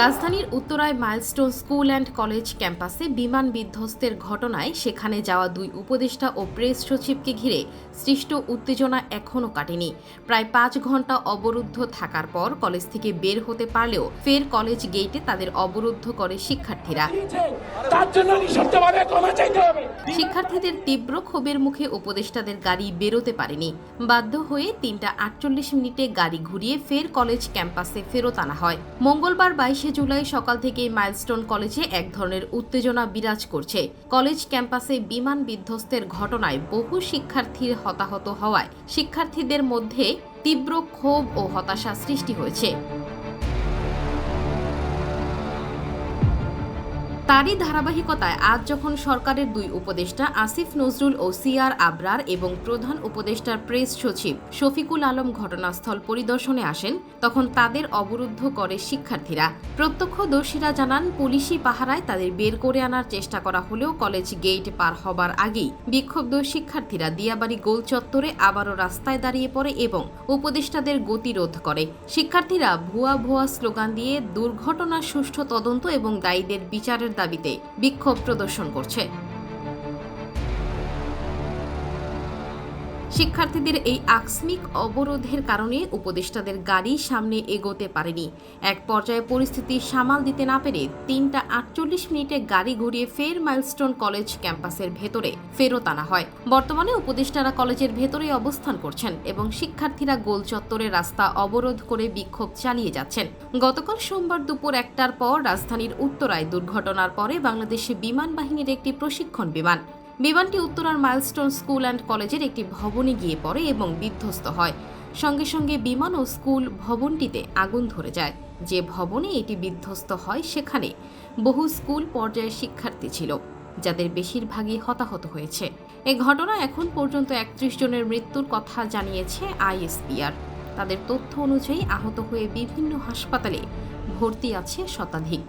রাজধানীর উত্তরায় milestone school and college ক্যাম্পাসে বিমান বিধ্বস্তের ঘটনায় সেখানে যাওয়া দুই উপদেষ্টা ও প্রেস সচিবকে ঘিরে সৃষ্ট উত্তেজনা এখনও কাটেনি। প্রায় ৫ ঘন্টা অবরুদ্ধ থাকার পর কলেজ থেকে বের হতে পারলেও ফের কলেজ গেইটে তাদের অবরুদ্ধ করে শিক্ষার্থীরা। শিক্ষার্থীদের তীব্র ক্ষোভের মুখে উপদেষ্টাদের গাড়ি বেরোতে পারেনি। বাধ্য হয়ে ৩টা ৪৮ মিনিটে গাড়ি ঘুরিয়ে ফের কলেজ ক্যাম্পাসে ফেরত আনা হয়। মঙ্গলবার ২২শে জুলাই সকাল থেকে মাইলস্টোন কলেজে এক ধরনের উত্তেজনা বিরাজ করছে। কলেজ ক্যাম্পাসে বিমান বিধ্বস্তের ঘটনায় বহু শিক্ষার্থীর হতাহত হওয়ায় শিক্ষার্থীদের মধ্যে তীব্র ক্ষোভ ও হতাশা সৃষ্টি হয়েছে। তারই ধারাবাহিকতায় আজ যখন সরকারের দুই উপদেষ্টা আসিফ নজরুল ও সিআর আবরার এবং প্রধান উপদেষ্টার প্রেস সচিব শফিকুল আলম ঘটনাস্থল পরিদর্শনে আসেন, তখন তাদের অবরুদ্ধ করে শিক্ষার্থীরা। প্রত্যক্ষদর্শীরা জানান, পুলিশি পাহারায় তাদের বের করে আনার চেষ্টা করা হলেও কলেজ গেইট পার হবার আগেই বিক্ষুব্ধ শিক্ষার্থীরা দিয়াবাড়ি গোল চত্বরে আবারও রাস্তায় দাঁড়িয়ে পড়ে এবং উপদেষ্টাদের গতিরোধ করে। শিক্ষার্থীরা ভুয়া ভুয়া স্লোগান দিয়ে দুর্ঘটনার সুষ্ঠু তদন্ত এবং দায়ীদের বিচারের দাবিতে বিক্ষোভ প্রদর্শন করছে। শিক্ষার্থীদের এই আকস্মিক অবরোধের কারণে উপদেষ্টাদের গাড়ি সামনে এগোতে পারেনি। এক পর্যায়ে পরিস্থিতি সামাল দিতে না পেরে ৩টা ৪৮ মিনিটে গাড়ি ঘুরিয়ে ফের মাইলস্টোন কলেজ ক্যাম্পাসের ভেতরে ফেরত আনা হয়। বর্তমানে উপদেষ্টারা কলেজের ভেতরে অবস্থান করছেন এবং শিক্ষার্থীরা গোল চত্বরে রাস্তা অবরোধ করে বিক্ষোভ চালিয়ে যাচ্ছেন। গতকাল সোমবার দুপুর ১টার পর রাজধানীর উত্তরায় দুর্ঘটনার পরে বাংলাদেশে বিমান বাহিনীর একটি প্রশিক্ষণ বিমানটি উত্তরার মাইলস্টোন স্কুল অ্যান্ড কলেজের একটি ভবনে গিয়ে পড়ে এবং বিধ্বস্ত হয়। সঙ্গে সঙ্গে বিমান ও স্কুল ভবনটিতে আগুন ধরে যায়। যে ভবনে এটি বিধ্বস্ত হয় সেখানে বহু স্কুল পর্যায়ের শিক্ষার্থী ছিল, যাদের বেশিরভাগই হতাহত হয়েছে। এ ঘটনায় এখন পর্যন্ত ৩১ জনের মৃত্যুর কথা জানিয়েছে আইএসপিআর। তাদের তথ্য অনুযায়ী আহত হয়ে বিভিন্ন হাসপাতালে ভর্তি আছে শতাধিক।